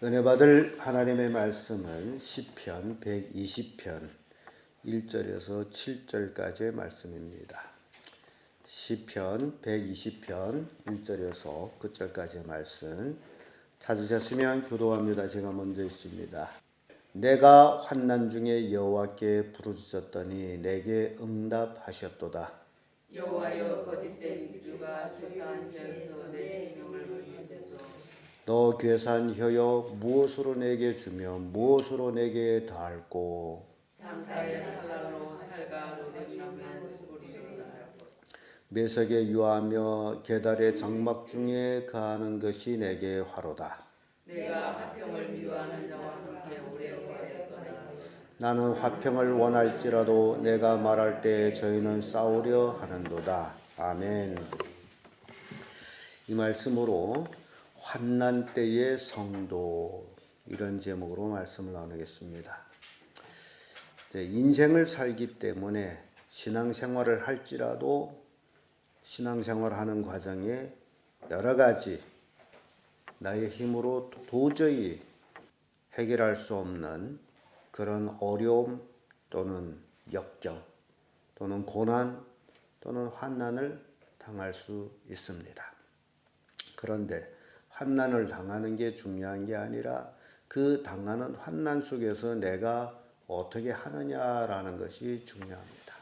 은혜 받을 하나님의 말씀은 시편 120편 1절에서 7절까지의 말씀입니다. 시편 120편 1절에서 9절까지의 말씀 찾으셨으면 교도합니다. 제가 먼저 읽습니다. 내가 환난 중에 여호와께 부르짖었더니 내게 응답하셨도다. 여호와여 거짓된 입술과 죄사한 혀에서 내 생명을 물리소서. 너 괴산 혀여 무엇으로 내게 주며 무엇으로 내게 더할꼬. 장사의 칼로 살가 로뎀나면 수고리로다. 매석에 유하며 계달의 장막 중에 거하는 것이 내게 화로다. 내가 화평을 미워하는 자와 함께 오래 거하였도다. 나는 화평을 원할지라도 내가 말할 때 저희는 싸우려 하는도다. 아멘. 이 말씀으로 환난 때의 성도, 이런 제목으로 말씀을 나누겠습니다. 인생을 살기 때문에 신앙생활을 할지라도 신앙생활하는 과정에 여러 가지 나의 힘으로 도저히 해결할 수 없는 그런 어려움 또는 역경 또는 고난 또는 환난을 당할 수 있습니다. 그런데 환난을 당하는 게 중요한 게 아니라 그 당하는 환난 속에서 내가 어떻게 하느냐라는 것이 중요합니다.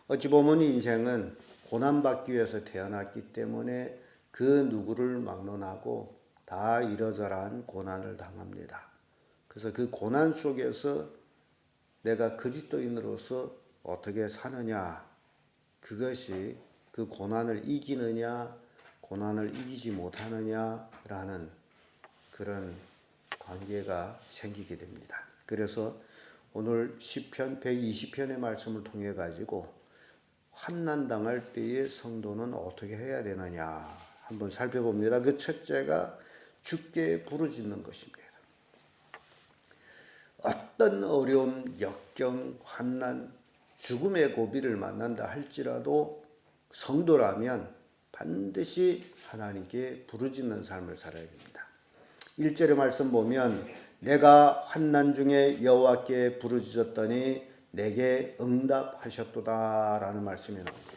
어찌 보면 인생은 고난받기 위해서 태어났기 때문에 그 누구를 막론하고 다 이러저러한 고난을 당합니다. 그래서 그 고난 속에서 내가 그리스도인으로서 어떻게 사느냐, 그것이 그 고난을 이기느냐 고난을 이기지 못하느냐라는 그런 관계가 생기게 됩니다. 그래서 오늘 시편 120편의 말씀을 통해 가지고 환난 당할 때의 성도는 어떻게 해야 되느냐 한번 살펴봅니다. 그 첫째가 주께 부르짖는 것입니다. 어떤 어려움, 역경, 환난, 죽음의 고비를 만난다 할지라도 성도라면 반드시 하나님께 부르짖는 삶을 살아야 됩니다. 1절의 말씀 보면 내가 환난 중에 여호와께 부르짖었더니 내게 응답하셨도다 라는 말씀이 나옵니다.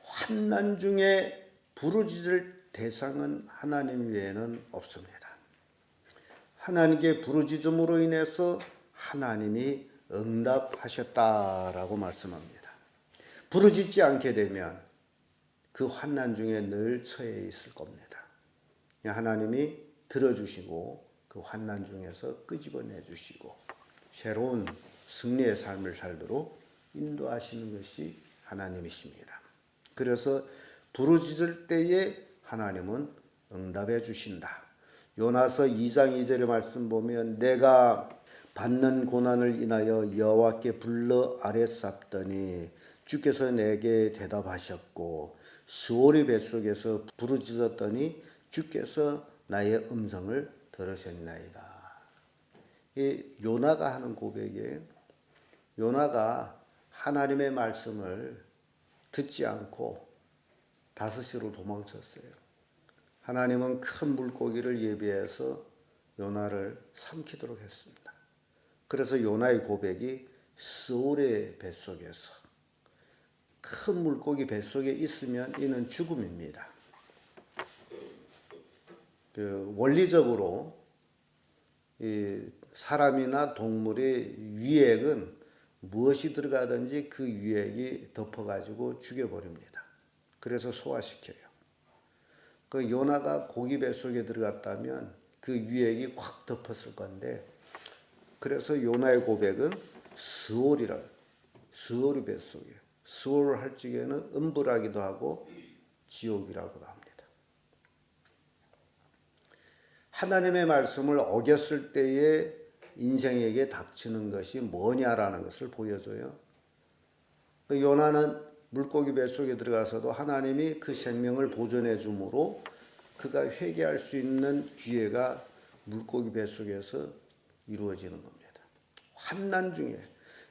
환난 중에 부르짖을 대상은 하나님 외에는 없습니다. 하나님께 부르짖음으로 인해서 하나님이 응답하셨다라고 말씀합니다. 부르짖지 않게 되면 그 환난 중에 늘 처해 있을 겁니다. 하나님이 들어주시고 그 환난 중에서 끄집어내 주시고 새로운 승리의 삶을 살도록 인도하시는 것이 하나님이십니다. 그래서 부르짖을 때에 하나님은 응답해 주신다. 요나서 2장 2절의 말씀 보면 내가 받는 고난을 인하여 여호와께 불러 아뢰쌌더니 주께서 내게 대답하셨고 스오리 뱃속에서 부르짖었더니 주께서 나의 음성을 들으셨나이다. 이 요나가 하는 고백에 요나가 하나님의 말씀을 듣지 않고 다섯시로 도망쳤어요. 하나님은 큰 물고기를 예비해서 요나를 삼키도록 했습니다. 그래서 요나의 고백이 스올의 뱃속에서 큰 물고기 뱃속에 있으면 이는 죽음입니다. 원리적으로 이 사람이나 동물의 위액은 무엇이 들어가든지 그 위액이 덮어가지고 죽여버립니다. 그래서 소화시켜요. 그 요나가 고기 뱃속에 들어갔다면 그 위액이 확 덮었을 건데 그래서 요나의 고백은 스올이 뱃속에 스올을 할 적에는 음부라기도 하고 지옥이라고도 합니다. 하나님의 말씀을 어겼을 때에 인생에게 닥치는 것이 뭐냐라는 것을 보여줘요. 요나는 물고기 뱃속에 들어가서도 하나님이 그 생명을 보존해 주므로 그가 회개할 수 있는 기회가 물고기 뱃속에서 이루어지는 겁니다. 환난 중에.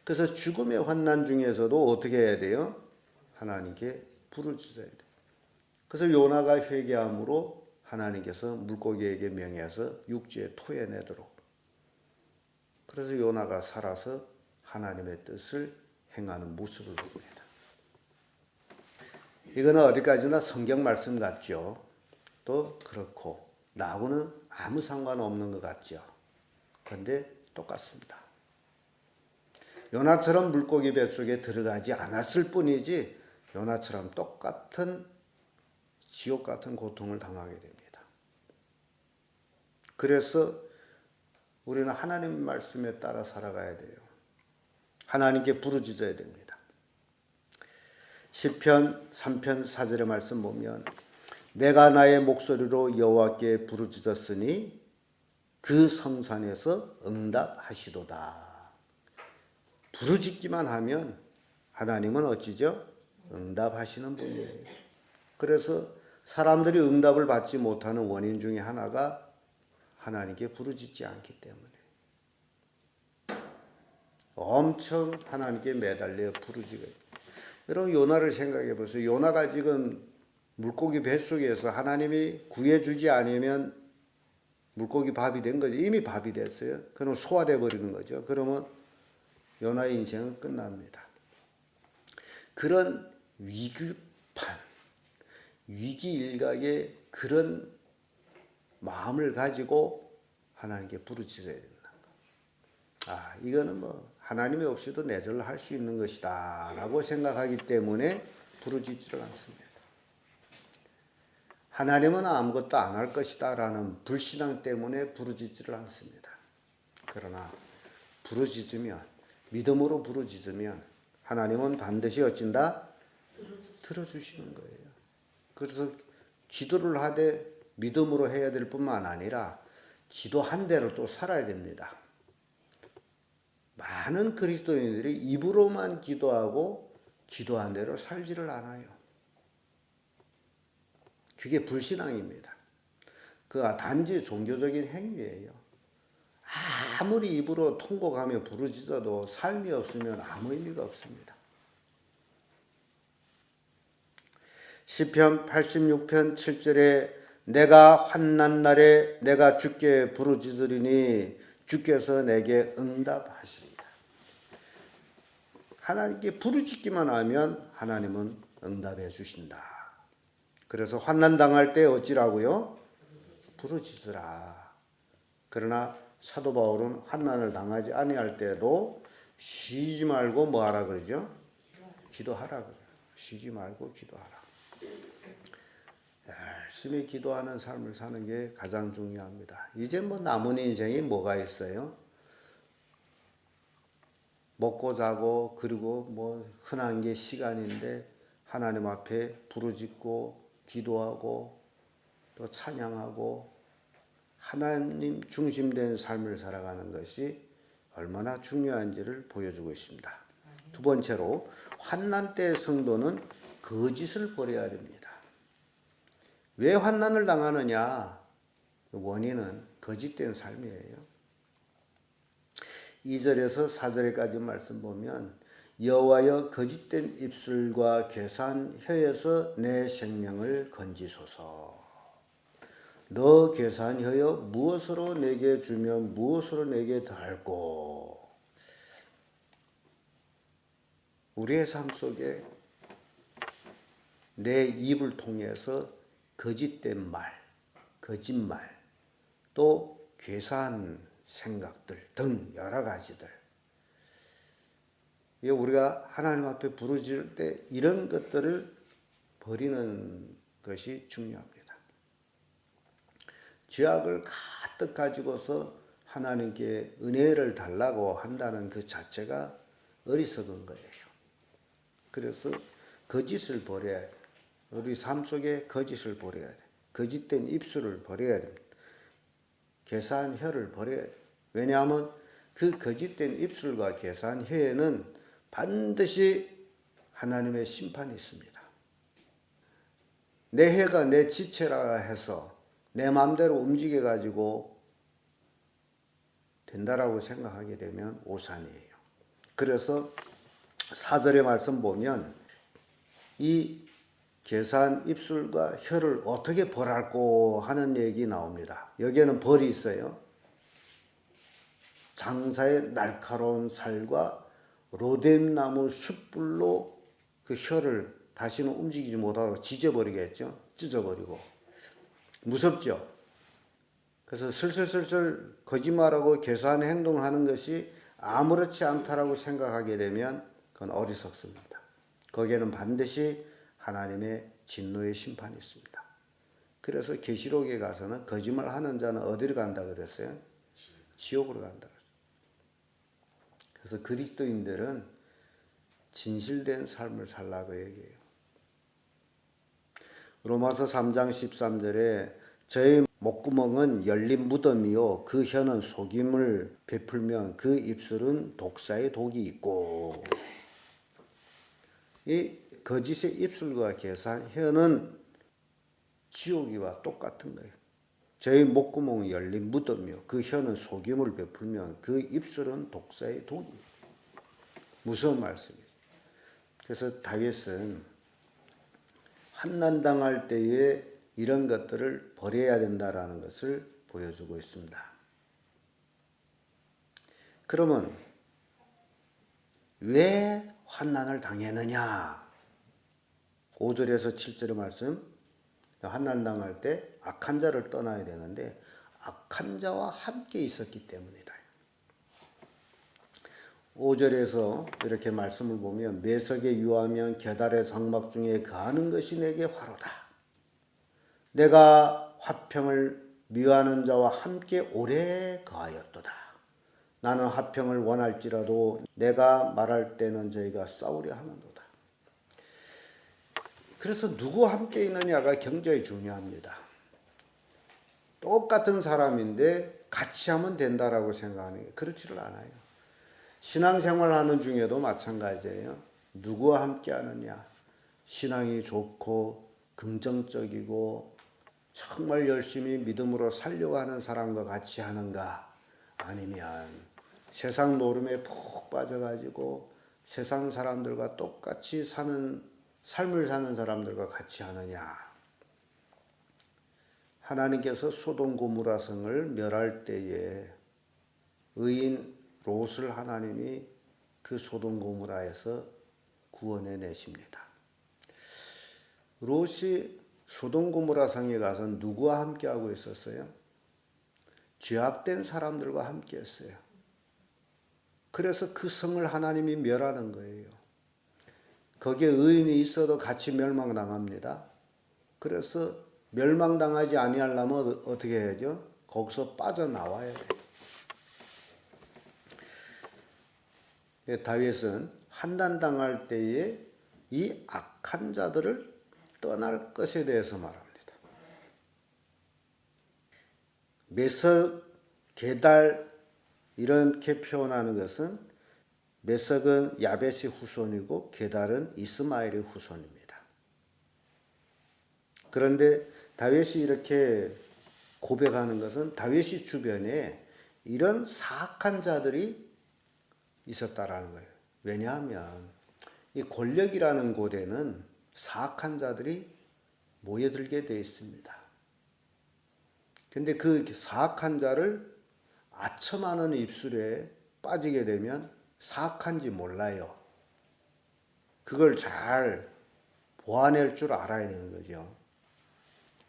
그래서 죽음의 환난 중에서도 어떻게 해야 돼요? 하나님께 부르짖어야 돼요. 그래서 요나가 회개함으로 하나님께서 물고기에게 명해서 육지에 토해내도록. 그래서 요나가 살아서 하나님의 뜻을 행하는 모습을 봅니다. 이거는 어디까지나 성경 말씀 같죠. 또 그렇고 나하고는 아무 상관없는 것 같죠. 그런데 똑같습니다. 요나처럼 물고기 뱃속에 들어가지 않았을 뿐이지 요나처럼 똑같은 지옥 같은 고통을 당하게 됩니다. 그래서 우리는 하나님 말씀에 따라 살아가야 돼요. 하나님께 부르짖어야 됩니다. 시편 3편 4절의 말씀 보면 내가 나의 목소리로 여호와께 부르짖었으니 그 성산에서 응답하시도다. 부르짖기만 하면 하나님은 어찌죠? 응답하시는 분이에요. 그래서 사람들이 응답을 받지 못하는 원인 중에 하나가 하나님께 부르짖지 않기 때문에 엄청 하나님께 매달려 부르짖어요. 여러분 요나를 생각해 보세요. 요나가 지금 물고기 뱃속에서 하나님이 구해주지 않으면 물고기 밥이 된 거죠. 이미 밥이 됐어요. 그럼 소화돼 버리는 거죠. 그러면 요나의 인생은 끝납니다. 그런 위급한 위기 일각의 그런 마음을 가지고 하나님께 부르짖어야 된다. 이거는 뭐 하나님이 없이도 내절을 할 수 있는 것이다 라고 생각하기 때문에 부르짖지를 않습니다. 하나님은 아무것도 안 할 것이다 라는 불신앙 때문에 부르짖지를 않습니다. 그러나 부르짖으면 믿음으로 부르짖으면 하나님은 반드시 어찐다? 들어주시는 거예요. 그래서 기도를 하되 믿음으로 해야 될 뿐만 아니라 기도한 대로 또 살아야 됩니다. 많은 그리스도인들이 입으로만 기도하고 기도한 대로 살지를 않아요. 그게 불신앙입니다. 그가 단지 종교적인 행위예요. 아무리 입으로 통곡하며 부르짖어도 삶이 없으면 아무 의미가 없습니다. 시편 86편 7절에 내가 환난 날에 내가 주께 부르짖으리니 주께서 내게 응답하시리라. 하나님께 부르짖기만 하면 하나님은 응답해 주신다. 그래서 환난 당할 때 어찌라고요? 부르짖으라. 그러나 사도 바울은 환난을 당하지 아니할 때도 쉬지 말고 뭐 하라 그러죠? 기도하라 그래요. 쉬지 말고 기도하라. 열심히 기도하는 삶을 사는 게 가장 중요합니다. 이제 뭐 남은 인생이 뭐가 있어요? 먹고 자고 그리고 뭐 흔한 게 시간인데 하나님 앞에 부르짖고 기도하고 또 찬양하고 하나님 중심된 삶을 살아가는 것이 얼마나 중요한지를 보여주고 있습니다. 두 번째로 환난 때 성도는 거짓을 버려야 됩니다. 왜 환난을 당하느냐? 원인은 거짓된 삶이에요. 2절에서 4절까지 말씀 보면 여호와여 거짓된 입술과 괴사한 혀에서 내 생명을 건지소서. 너 괴사한 혀여 무엇으로 내게 주며 무엇으로 내게 더할꼬. 우리의 삶 속에 내 입을 통해서 거짓된 말, 거짓말, 또 괴사한 생각들 등 여러 가지들. 우리가 하나님 앞에 부르짖을 때 이런 것들을 버리는 것이 중요합니다. 죄악을 가득 가지고서 하나님께 은혜를 달라고 한다는 그 자체가 어리석은 거예요. 그래서 거짓을 버려야 돼요. 우리 삶 속에 거짓을 버려야 돼요. 거짓된 입술을 버려야 됩니다. 괴사한 혀를 버려야 돼요. 왜냐하면 그 거짓된 입술과 괴사한 혀에는 반드시 하나님의 심판이 있습니다. 내 혀가 내 지체라 해서 내 마음대로 움직여 가지고 된다라고 생각하게 되면 오산이에요. 그래서 4절의 말씀 보면 이 계산 입술과 혀를 어떻게 벌할꼬 하는 얘기 나옵니다. 여기에는 벌이 있어요. 장사의 날카로운 살과 로뎀나무 숯불로 그 혀를 다시는 움직이지 못하도록 지져버리겠죠. 찢어버리고. 무섭죠. 그래서 슬슬슬슬 거짓말하고 계산 행동하는 것이 아무렇지 않다라고 생각하게 되면 그건 어리석습니다. 거기에는 반드시 하나님의 진노의 심판이 있습니다. 그래서 계시록에 가서는 거짓말하는 자는 어디로 간다 그랬어요? 지옥으로 간다. 그래서 그리스도인들은 진실된 삶을 살라고 얘기해요. 로마서 3장 13절에 저의 목구멍은 열린 무덤이요 그 혀는 속임을 베풀면 그 입술은 독사의 독이 있고, 이 거짓의 입술과 계산 혀는 지옥이와 똑같은 거예요. 저희 목구멍은 열린 무덤이요 그 혀는 속임을 베풀면 그 입술은 독사의 독이. 무서운 말씀이죠. 그래서 다윗은 환난당할 때에 이런 것들을 버려야 된다라는 것을 보여주고 있습니다. 그러면 왜 환난을 당했느냐? 5절에서 7절의 말씀, 환난당할 때 악한 자를 떠나야 되는데 악한 자와 함께 있었기 때문이다. 5절에서 이렇게 말씀을 보면 매석에 유하면 계달의 장막 중에 거하는 것이 내게 화로다. 내가 화평을 미워하는 자와 함께 오래 거하였도다. 나는 화평을 원할지라도 내가 말할 때는 저희가 싸우려 하는도다. 그래서 누구와 함께 있느냐가 굉장히 중요합니다. 똑같은 사람인데 같이 하면 된다라고 생각하는 게 그렇지를 않아요. 신앙생활하는 중에도 마찬가지예요. 누구와 함께 하느냐. 신앙이 좋고 긍정적이고 정말 열심히 믿음으로 살려고 하는 사람과 같이 하는가, 아니면 세상 노름에 푹 빠져가지고 세상 사람들과 똑같이 사는 삶을 사는 사람들과 같이 하느냐. 하나님께서 소돔 고모라 성을 멸할 때에 의인 롯을 하나님이 그 소돔 고모라에서 구원해 내십니다. 롯이 소돔 고모라 성에 가서 누구와 함께 하고 있었어요? 죄악된 사람들과 함께 했어요. 그래서 그 성을 하나님이 멸하는 거예요. 거기에 의인이 있어도 같이 멸망당합니다. 그래서 멸망당하지 아니하려면 어떻게 해야죠? 거기서 빠져나와야 돼요. 다윗은 환난당할 때에 이 악한 자들을 떠날 것에 대해서 말합니다. 메석, 게달 이렇게 표현하는 것은 메석은 야벳의 후손이고 게달은 이스마엘의 후손입니다. 그런데 다윗이 이렇게 고백하는 것은 다윗이 주변에 이런 사악한 자들이 있었다라는 거예요. 왜냐하면 이 권력이라는 곳에는 사악한 자들이 모여들게 되어 있습니다. 근데 그 사악한 자를 아첨하는 입술에 빠지게 되면 사악한지 몰라요. 그걸 잘 보아낼 줄 알아야 되는 거죠.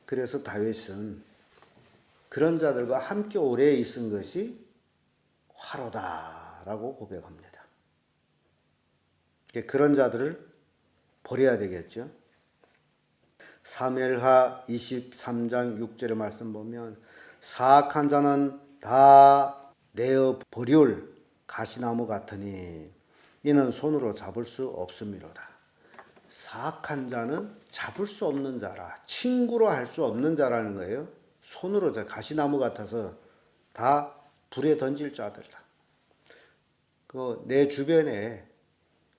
그래서 다윗은 그런 자들과 함께 오래 있은 것이 화로다라고 고백합니다. 그런 자들을 버려야 되겠죠. 사무엘하 23장 6절의 말씀 보면 사악한 자는 다 내어 버릴 가시나무 같으니 이는 손으로 잡을 수 없음이로다. 사악한 자는 잡을 수 없는 자라, 친구로 할 수 없는 자라는 거예요. 손으로 가시나무 같아서 다 불에 던질 자들이다. 내 주변에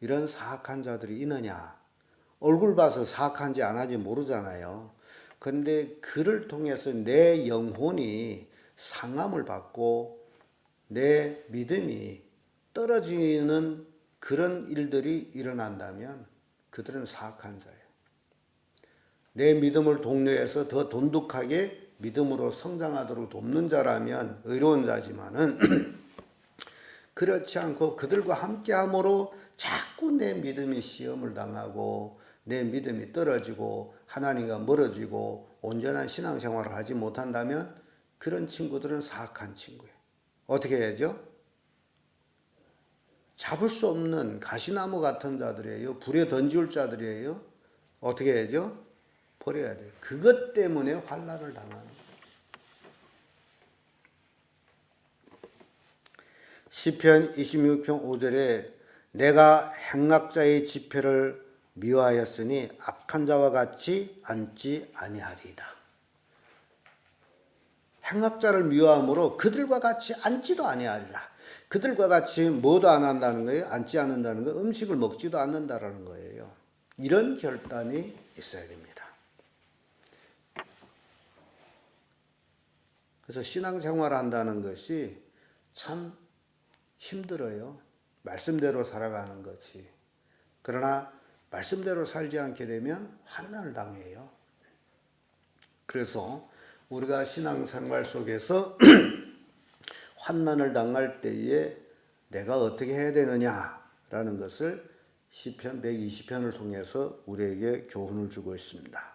이런 사악한 자들이 있느냐? 얼굴 봐서 사악한지 안 한지 모르잖아요. 그런데 그를 통해서 내 영혼이 상함을 받고 내 믿음이 떨어지는 그런 일들이 일어난다면 그들은 사악한 자예요. 내 믿음을 독려해서 더 돈독하게 믿음으로 성장하도록 돕는 자라면 의로운 자지만은 그렇지 않고 그들과 함께함으로 자꾸 내 믿음이 시험을 당하고 내 믿음이 떨어지고 하나님과 멀어지고 온전한 신앙생활을 하지 못한다면 그런 친구들은 사악한 친구예요. 어떻게 해야죠? 잡을 수 없는 가시나무 같은 자들이에요. 불에 던지울 자들이에요. 어떻게 해야죠? 버려야 돼요. 그것 때문에 환난을 당하는 거예요. 시편 26편 5절에 내가 행악자의 지폐를 미워하였으니 악한 자와 같이 앉지 아니하리이다. 행악자를 미워함으로 그들과 같이 앉지도 아니하리라. 그들과 같이 뭐도 안 한다는 거예요? 앉지 않는다는 거예요? 음식을 먹지도 않는다라는 거예요. 이런 결단이 있어야 됩니다. 그래서 신앙생활 한다는 것이 참 힘들어요. 말씀대로 살아가는 것이. 그러나 말씀대로 살지 않게 되면 환난을 당해요. 그래서 우리가 신앙생활 속에서 환난을 당할 때에 내가 어떻게 해야 되느냐라는 것을 시편 120편을 통해서 우리에게 교훈을 주고 있습니다.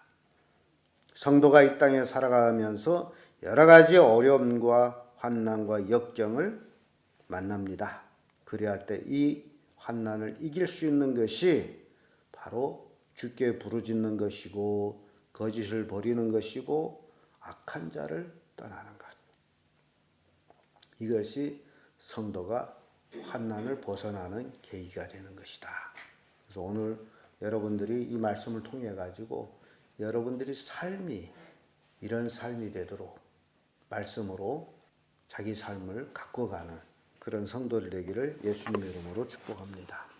성도가 이 땅에 살아가면서 여러 가지 어려움과 환난과 역경을 만납니다. 그리할 때 이 환난을 이길 수 있는 것이 바로 주께 부르짖는 것이고 거짓을 버리는 것이고 악한 자를 떠나는 것. 이것이 성도가 환난을 벗어나는 계기가 되는 것이다. 그래서 오늘 여러분들이 이 말씀을 통해 가지고 여러분들이 삶이 이런 삶이 되도록 말씀으로 자기 삶을 가꿔가는 그런 성도들 되기를 예수님의 이름으로 축복합니다.